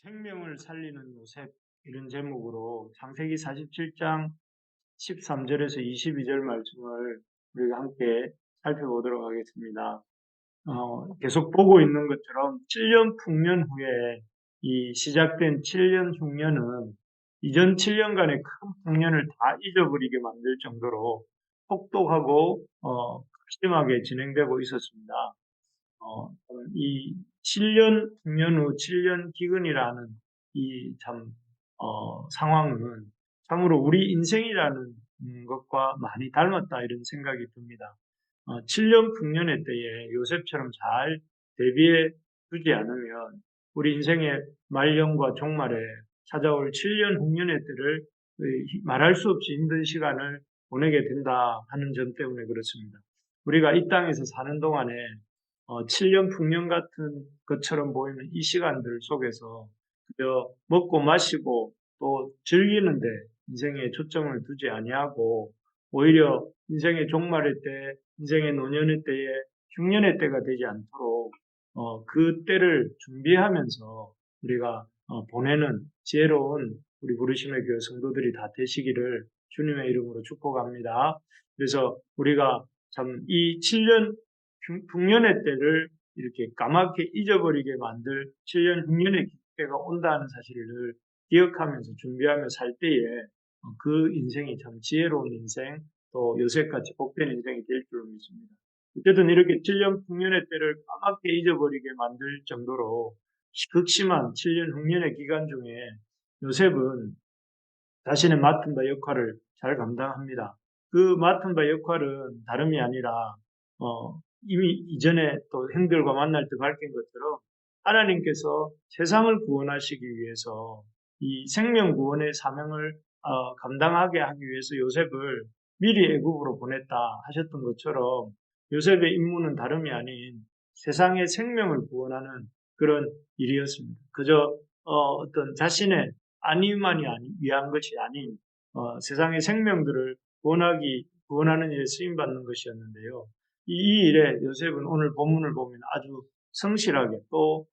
생명을 살리는 요셉 이런 제목으로 창세기 47장 13절에서 22절 말씀을 우리가 함께 살펴보도록 하겠습니다. 계속 보고 있는 것처럼 7년 풍년 후에 이 시작된 7년 흉년은 이전 7년간의 큰 풍년을 다 잊어버리게 만들 정도로 혹독하고 극심하게 진행되고 있었습니다. 이 7년 풍년 후 7년 기근이라는 이 상황은 참으로 우리 인생이라는 것과 많이 닮았다 이런 생각이 듭니다. 7년 풍년의 때에 요셉처럼 잘 대비해 두지 않으면 우리 인생의 말년과 종말에 찾아올 7년 흉년의 때를 말할 수 없이 힘든 시간을 보내게 된다 하는 점 때문에 그렇습니다. 우리가 이 땅에서 사는 동안에 7년 풍년 같은 것처럼 보이는 이 시간들 속에서 그저 먹고 마시고 또 즐기는데 인생에 초점을 두지 아니하고 오히려 인생의 종말의 때, 인생의 노년의 때에 흉년의 때가 되지 않도록 그 때를 준비하면서 우리가 보내는 지혜로운 우리 부르심의 교회 성도들이 다 되시기를 주님의 이름으로 축복합니다. 그래서 우리가 참 이 7년 흉년의 때를 이렇게 까맣게 잊어버리게 만들 7년 흉년의 때가 온다는 사실을 기억하면서 준비하며 살 때에 그 인생이 참 지혜로운 인생 또 요셉같이 복된 인생이 될 줄 믿습니다. 어쨌든 이렇게 7년 흉년의 때를 까맣게 잊어버리게 만들 정도로 극심한 7년 흉년의 기간 중에 요셉은 자신의 맡은 바 역할을 잘 감당합니다. 그 맡은 바 역할은 다름이 아니라 이미 이전에 또 형들과 만날 때 밝힌 것처럼 하나님께서 세상을 구원하시기 위해서 이 생명 구원의 사명을 감당하게 하기 위해서 요셉을 미리 애굽으로 보냈다 하셨던 것처럼 요셉의 임무는 다름이 아닌 세상의 생명을 구원하는 그런 일이었습니다. 그저 어떤 자신의 안위만이 위한 것이 아닌 세상의 생명들을 구원하는 일에 쓰임받는 것이었는데요. 이 일에 요셉은 오늘 본문을 보면 아주 성실하게 또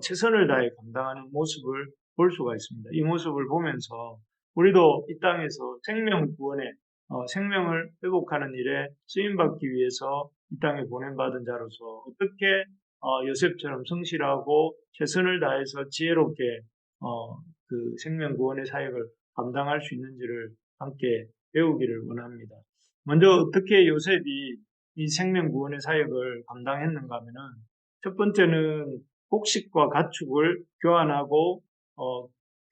최선을 다해 감당하는 모습을 볼 수가 있습니다. 이 모습을 보면서 우리도 이 땅에서 생명 구원에 생명을 회복하는 일에 쓰임받기 위해서 이 땅에 보냄받은 자로서 어떻게 요셉처럼 성실하고 최선을 다해서 지혜롭게 그 생명 구원의 사역을 감당할 수 있는지를 함께 배우기를 원합니다. 먼저 어떻게 요셉이 이 생명 구원의 사역을 감당했는가 하면은 첫 번째는 곡식과 가축을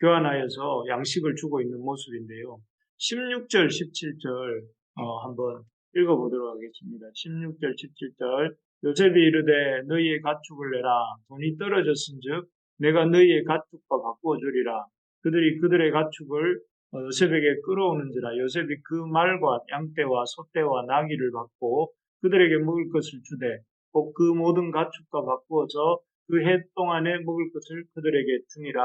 교환하여서 양식을 주고 있는 모습인데요. 16절, 17절 한번 읽어보도록 하겠습니다. 16절, 17절 요셉이 이르되 너희의 가축을 내라 돈이 떨어졌은즉 내가 너희의 가축과 바꾸어 주리라. 그들이 그들의 가축을 요셉에게 끌어오는지라. 요셉이 그 말과 양떼와 소떼와 나귀를 받고 그들에게 먹을 것을 주되 곧 그 모든 가축과 바꾸어서 그 해 동안에 먹을 것을 그들에게 주니라.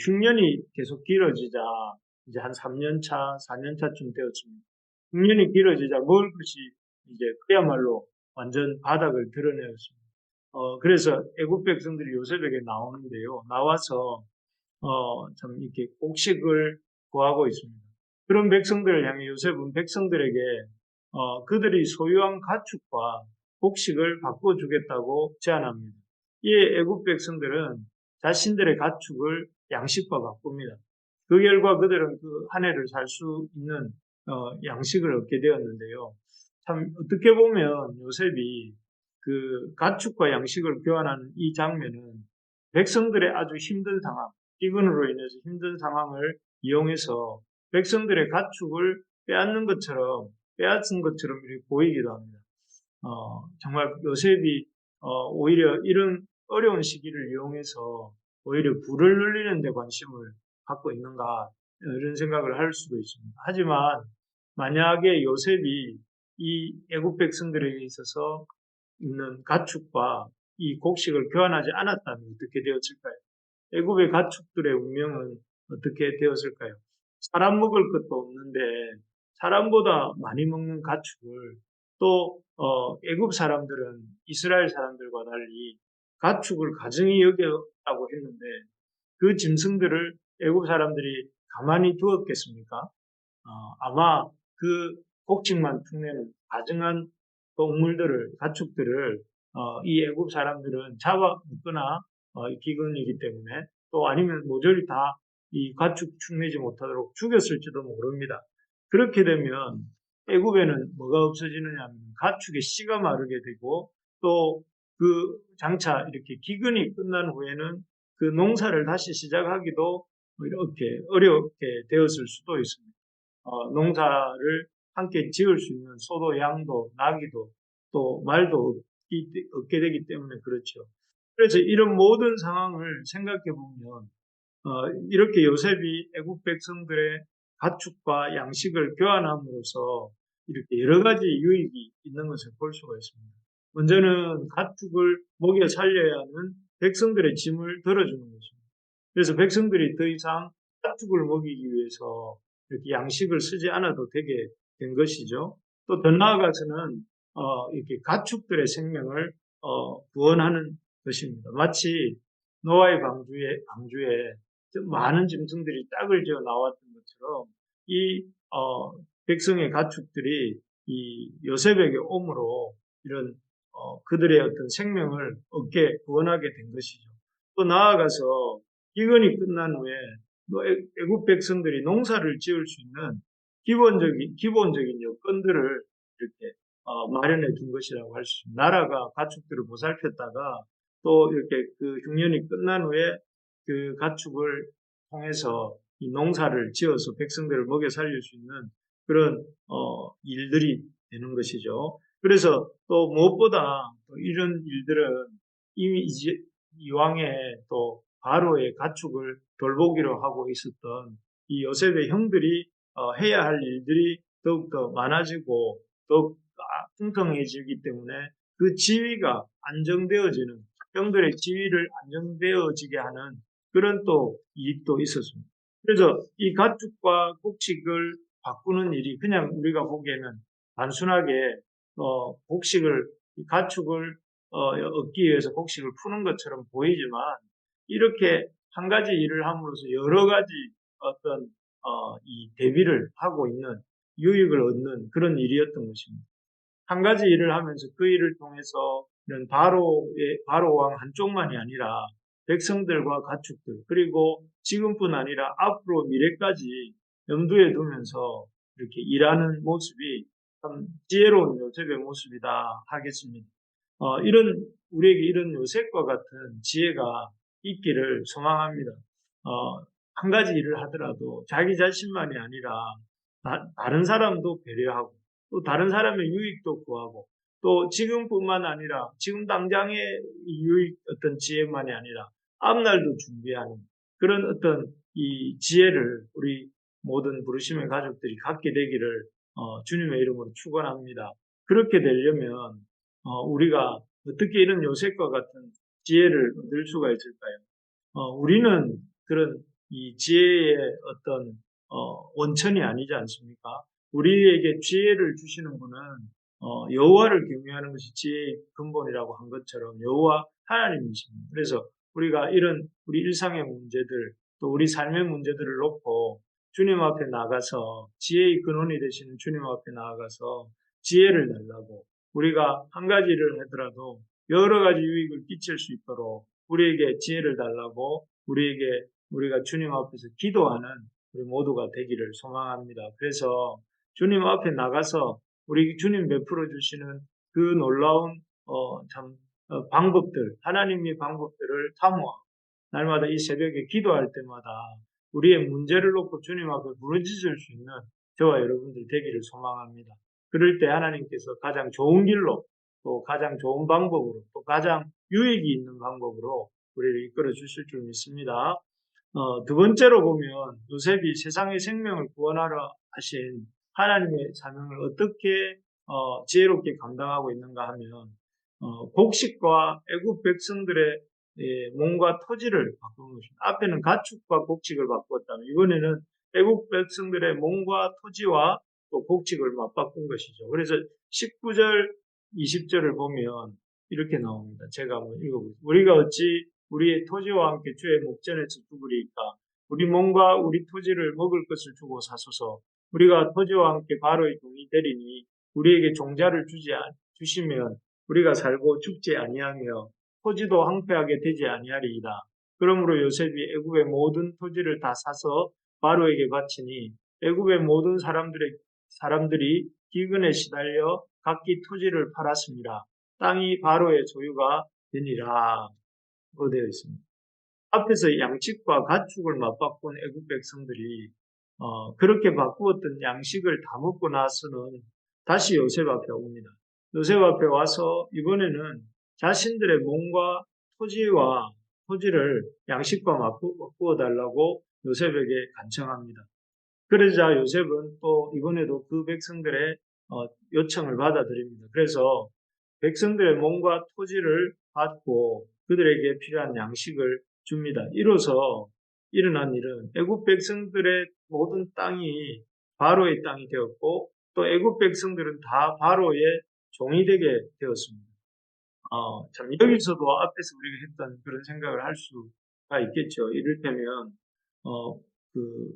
흉년이 계속 길어지자 이제 한 3년 차, 4년 차쯤 되었습니다. 흉년이 길어지자 먹을 것이 이제 그야말로 완전 바닥을 드러내었습니다. 그래서 애굽 백성들이 요셉에게 나오는데요. 나와서 참 이렇게 곡식을 구하고 있습니다. 그런 백성들을 향해 요셉은 백성들에게 그들이 소유한 가축과 곡식을 바꿔주겠다고 제안합니다. 이에 애굽 백성들은 자신들의 가축을 양식과 바꿉니다. 그 결과 그들은 그 한 해를 살 수 있는 양식을 얻게 되었는데요. 참 어떻게 보면 요셉이 그 가축과 양식을 교환하는 이 장면은 백성들의 아주 힘든 상황, 기근으로 인해서 힘든 상황을 이용해서 백성들의 가축을 빼앗은 것처럼 이렇게 보이기도 합니다. 정말 요셉이 오히려 이런 어려운 시기를 이용해서 오히려 부를 늘리는 데 관심을 갖고 있는가 이런 생각을 할 수도 있습니다. 하지만 만약에 요셉이 이 애굽 백성들에게 있어서 있는 가축과 이 곡식을 교환하지 않았다면 어떻게 되었을까요? 애굽의 가축들의 운명은 어떻게 되었을까요? 사람 먹을 것도 없는데 사람보다 많이 먹는 가축을 또 애굽 사람들은 이스라엘 사람들과 달리 가축을 가증히 여겼다고 했는데 그 짐승들을 애굽 사람들이 가만히 두었겠습니까? 아마 그 곡식만 흉내는 가증한 동물들을, 가축들을 이 애굽 사람들은 잡아 먹거나 기근이기 때문에 또 아니면 모조리 다 이 가축 흉내지 못하도록 죽였을지도 모릅니다. 그렇게 되면 애굽에는 뭐가 없어지느냐 하면 가축의 씨가 마르게 되고 또 그 장차 이렇게 기근이 끝난 후에는 그 농사를 다시 시작하기도 이렇게 어렵게 되었을 수도 있습니다. 농사를 함께 지을 수 있는 소도, 양도, 나귀도 또 말도 없게 되기 때문에 그렇죠. 그래서 이런 모든 상황을 생각해 보면 이렇게 요셉이 애굽 백성들의 가축과 양식을 교환함으로써 이렇게 여러 가지 유익이 있는 것을 볼 수가 있습니다. 먼저는 가축을 먹여 살려야 하는 백성들의 짐을 들어주는 것입니다. 그래서 백성들이 더 이상 가축을 먹이기 위해서 이렇게 양식을 쓰지 않아도 되게 된 것이죠. 또 더 나아가서는 이렇게 가축들의 생명을 구원하는 것입니다. 마치 노아의 방주에 많은 짐승들이 짝을 지어 나왔던 것처럼 이 백성의 가축들이 이 요셉에게 옴으로 이런 그들의 어떤 생명을 얻게 구원하게 된 것이죠. 또 나아가서 기근이 끝난 후에 애굽 백성들이 농사를 지을 수 있는 기본적인 여건들을 이렇게 마련해 둔 것이라고 할 수 있습니다. 나라가 가축들을 보살폈다가 또 이렇게 그 흉년이 끝난 후에 그 가축을 통해서 이 농사를 지어서 백성들을 먹여 살릴 수 있는 그런 일들이 되는 것이죠. 그래서 또 무엇보다 또 이런 일들은 이미 이왕에 또 바로의 가축을 돌보기로 하고 있었던 이 요셉의 형들이 해야 할 일들이 더욱더 많아지고 더욱 풍성해지기 때문에 그 지위가 안정되어지는 형들의 지위를 안정되어지게 하는 그런 또 이익도 있었습니다. 그래서 이 가축과 곡식을 바꾸는 일이 그냥 우리가 보기에는 단순하게 곡식을 가축을 얻기 위해서 곡식을 푸는 것처럼 보이지만 이렇게 한 가지 일을 함으로써 여러 가지 어떤 이 대비를 하고 있는 유익을 얻는 그런 일이었던 것입니다. 한 가지 일을 하면서 그 일을 통해서 바로 왕 한쪽만이 아니라 백성들과 가축들 그리고 지금뿐 아니라 앞으로 미래까지 염두에 두면서 이렇게 일하는 모습이 참 지혜로운 요셉의 모습이다 하겠습니다. 우리에게 이런 요셉과 같은 지혜가 있기를 소망합니다. 한 가지 일을 하더라도 자기 자신만이 아니라 다른 사람도 배려하고 또 다른 사람의 유익도 구하고 또 지금뿐만 아니라 지금 당장의 유익 어떤 지혜만이 아니라 앞날도 준비하는 그런 어떤 이 지혜를 우리 모든 부르심의 가족들이 갖게 되기를 주님의 이름으로 축원합니다. 그렇게 되려면 우리가 어떻게 이런 요셉과 같은 지혜를 얻을 수가 있을까요? 우리는 그런 이 지혜의 어떤 원천이 아니지 않습니까? 우리에게 지혜를 주시는 분은 여호와를 경외하는 것이 지혜의 근본이라고 한 것처럼 여호와 하나님이십니다. 그래서 우리가 이런 우리 일상의 문제들 또 우리 삶의 문제들을 놓고 주님 앞에 나가서 지혜의 근원이 되시는 주님 앞에 나아가서 지혜를 달라고 우리가 한 가지 일을 하더라도 여러 가지 유익을 끼칠 수 있도록 우리에게 지혜를 달라고 우리가 주님 앞에서 기도하는 우리 모두가 되기를 소망합니다. 그래서 주님 앞에 나가서 우리 주님 베풀어 주시는 그 놀라운 방법들, 하나님의 방법들을 사모하고 날마다 이 새벽에 기도할 때마다 우리의 문제를 놓고 주님 앞에 부르짖을 수 있는 저와 여러분들 되기를 소망합니다. 그럴 때 하나님께서 가장 좋은 길로 또 가장 좋은 방법으로 또 가장 유익이 있는 방법으로 우리를 이끌어 주실 줄 믿습니다. 두 번째로 보면 요셉이 세상의 생명을 구원하러 하신 하나님의 사명을 어떻게 지혜롭게 감당하고 있는가 하면 곡식과 애굽 백성들의 몸과 토지를 바꾸는 것입니다. 앞에는 가축과 곡식을 바꾸었다면 이번에는 애굽 백성들의 몸과 토지와 또 곡식을 맞바꾼 것이죠. 그래서 19절, 20절을 보면 이렇게 나옵니다. 제가 한번 읽어보겠습니다. 우리가 어찌 우리의 토지와 함께 주의 목전에서 죽으리이까? 우리 몸과 우리 토지를 먹을 것을 주고 사소서. 우리가 토지와 함께 바로의 종이 되리니 우리에게 종자를 주시면 우리가 살고 죽지 아니하며 토지도 황폐하게 되지 아니하리이다. 그러므로 요셉이 애굽의 모든 토지를 다 사서 바로에게 바치니 애굽의 모든 사람들이 기근에 시달려 각기 토지를 팔았습니다. 땅이 바로의 소유가 되니라. 되어 있습니다. 앞에서 양식과 가축을 맞바꾼 애굽 백성들이 그렇게 바꾸었던 양식을 다 먹고 나서는 다시 요셉 앞에 옵니다. 요셉 앞에 와서 이번에는 자신들의 몸과 토지를 양식과 바꾸어 달라고 요셉에게 간청합니다. 그러자 요셉은 또 이번에도 그 백성들의 요청을 받아들입니다. 그래서 백성들의 몸과 토지를 받고 그들에게 필요한 양식을 줍니다. 이로써 일어난 일은 애굽 백성들의 모든 땅이 바로의 땅이 되었고 또 애굽 백성들은 다 바로의 종이 되게 되었습니다. 참 여기서도 앞에서 우리가 했던 그런 생각을 할 수가 있겠죠. 이를테면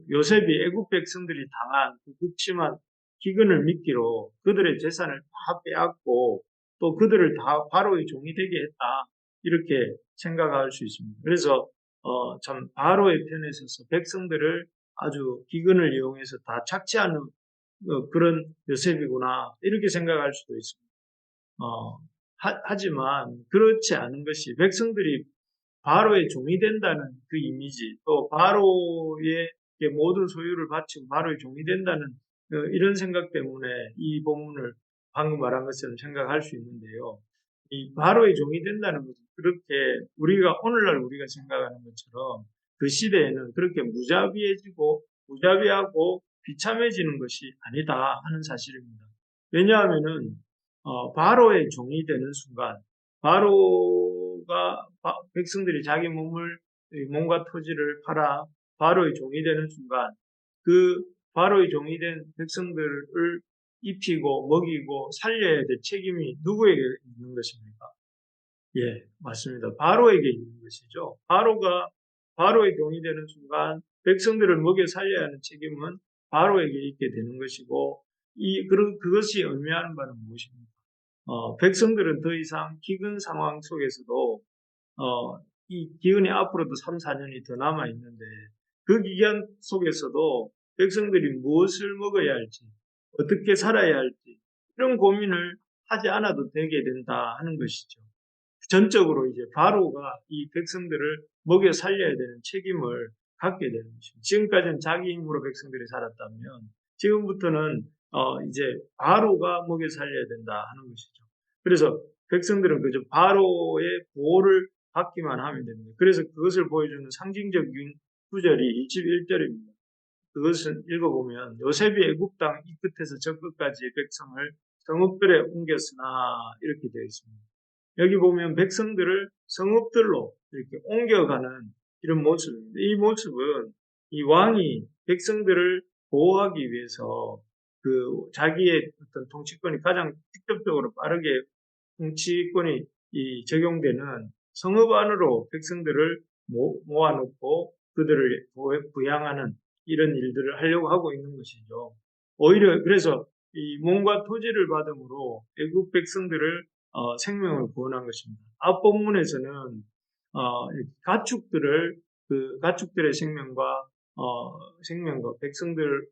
요셉이 애굽 백성들이 당한 그 극심한 기근을 미끼로 그들의 재산을 다 빼앗고 또 그들을 다 바로의 종이 되게 했다. 이렇게 생각할 수 있습니다. 그래서 참 바로의 편에 서서 백성들을 아주 기근을 이용해서 다 착취하는 그런 요셉이구나 이렇게 생각할 수도 있습니다. 하지만 그렇지 않은 것이 백성들이 바로의 종이 된다는 그 이미지, 또 바로의 모든 소유를 바치고 바로의 종이 된다는 이런 생각 때문에 이 본문을 방금 말한 것처럼 생각할 수 있는데요. 이 바로의 종이 된다는 것은 그렇게 오늘날 우리가 생각하는 것처럼 그 시대에는 그렇게 무자비하고 비참해지는 것이 아니다 하는 사실입니다. 왜냐하면은 바로의 종이 되는 순간 바로가 백성들이 자기 몸과 토지를 팔아 바로의 종이 되는 순간 그 바로의 종이 된 백성들을 입히고 먹이고 살려야 될 책임이 누구에게 있는 것입니까? 예, 맞습니다. 바로에게 있는 것이죠. 바로의 종이 되는 순간 백성들을 먹여 살려야 하는 책임은 바로에게 있게 되는 것이고 그것이 의미하는 바는 무엇입니까? 백성들은 더 이상 기근 상황 속에서도 이 기근이 앞으로도 3, 4년이 더 남아 있는데 그 기간 속에서도 백성들이 무엇을 먹어야 할지 어떻게 살아야 할지 이런 고민을 하지 않아도 되게 된다 하는 것이죠. 전적으로 이제 바로가 이 백성들을 먹여 살려야 되는 책임을 갖게 되는 것입니다. 지금까지는 자기 힘으로 백성들이 살았다면 지금부터는 이제 바로가 먹여 살려야 된다 하는 것이죠. 그래서 백성들은 그저 바로의 보호를 받기만 하면 됩니다. 그래서 그것을 보여주는 상징적인 구절이 21절입니다. 그것을 읽어보면 요셉이 애굽 땅 이 끝에서 저 끝까지의 백성을 성읍들에 옮겼으나 이렇게 되어 있습니다. 여기 보면 백성들을 성읍들로 이렇게 옮겨가는 이런 모습입니다. 이 모습은 이 왕이 백성들을 보호하기 위해서 자기의 어떤 통치권이 가장 직접적으로 빠르게 통치권이 적용되는 성읍 안으로 백성들을 모아놓고 그들을 부양하는 이런 일들을 하려고 하고 있는 것이죠. 오히려 그래서 이 몸과 토지를 받음으로 애굽 백성들을 생명을 구원한 것입니다. 앞 본문에서는 가축들의 생명과 백성들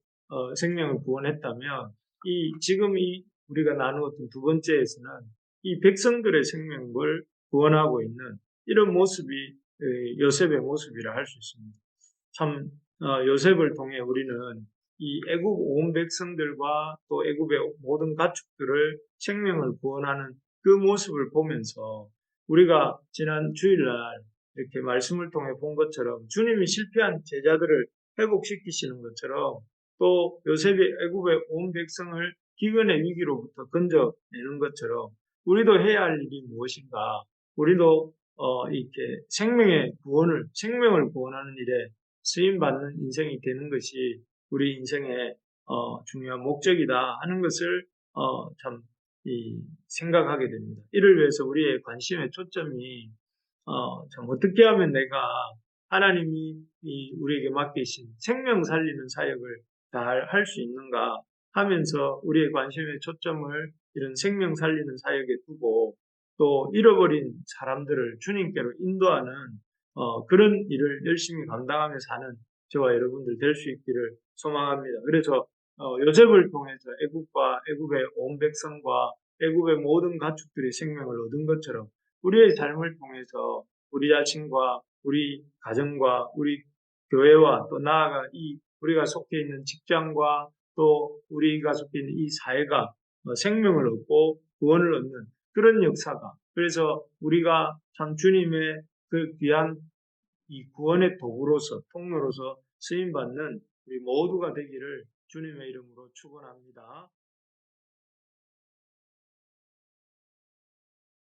생명을 구원했다면 지금 우리가 나누었던 두 번째에서는 이 백성들의 생명을 구원하고 있는 이런 모습이 요셉의 모습이라 할 수 있습니다. 참 요셉을 통해 우리는 이 애굽 온 백성들과 또 애굽의 모든 가축들을 생명을 구원하는 그 모습을 보면서 우리가 지난 주일날 이렇게 말씀을 통해 본 것처럼 주님이 실패한 제자들을 회복시키시는 것처럼 또 요셉이 애굽의 온 백성을 기근의 위기로부터 건져내는 것처럼 우리도 해야 할 일이 무엇인가? 우리도 이렇게 생명을 구원하는 일에 쓰임받는 인생이 되는 것이 우리 인생의 중요한 목적이다 하는 것을 참 생각하게 됩니다. 이를 위해서 우리의 관심의 초점이 참 어떻게 하면 내가 하나님이 우리에게 맡기신 생명 살리는 사역을 잘 할 수 있는가 하면서 우리의 관심의 초점을 이런 생명 살리는 사역에 두고 또 잃어버린 사람들을 주님께로 인도하는 그런 일을 열심히 감당하며 사는 저와 여러분들 될 수 있기를 소망합니다. 그래서 요셉을 통해서 애굽과 애굽의 온 백성과 애굽의 모든 가축들이 생명을 얻은 것처럼 우리의 삶을 통해서 우리 자신과 우리 가정과 우리 교회와 또 나아가 우리가 속해 있는 직장과 또 우리가 속해 있는 이 사회가 생명을 얻고 구원을 얻는 그런 역사가, 그래서 우리가 참 주님의 그 귀한 이 구원의 도구로서 통로로서 쓰임받는 우리 모두가 되기를 주님의 이름으로 축원합니다.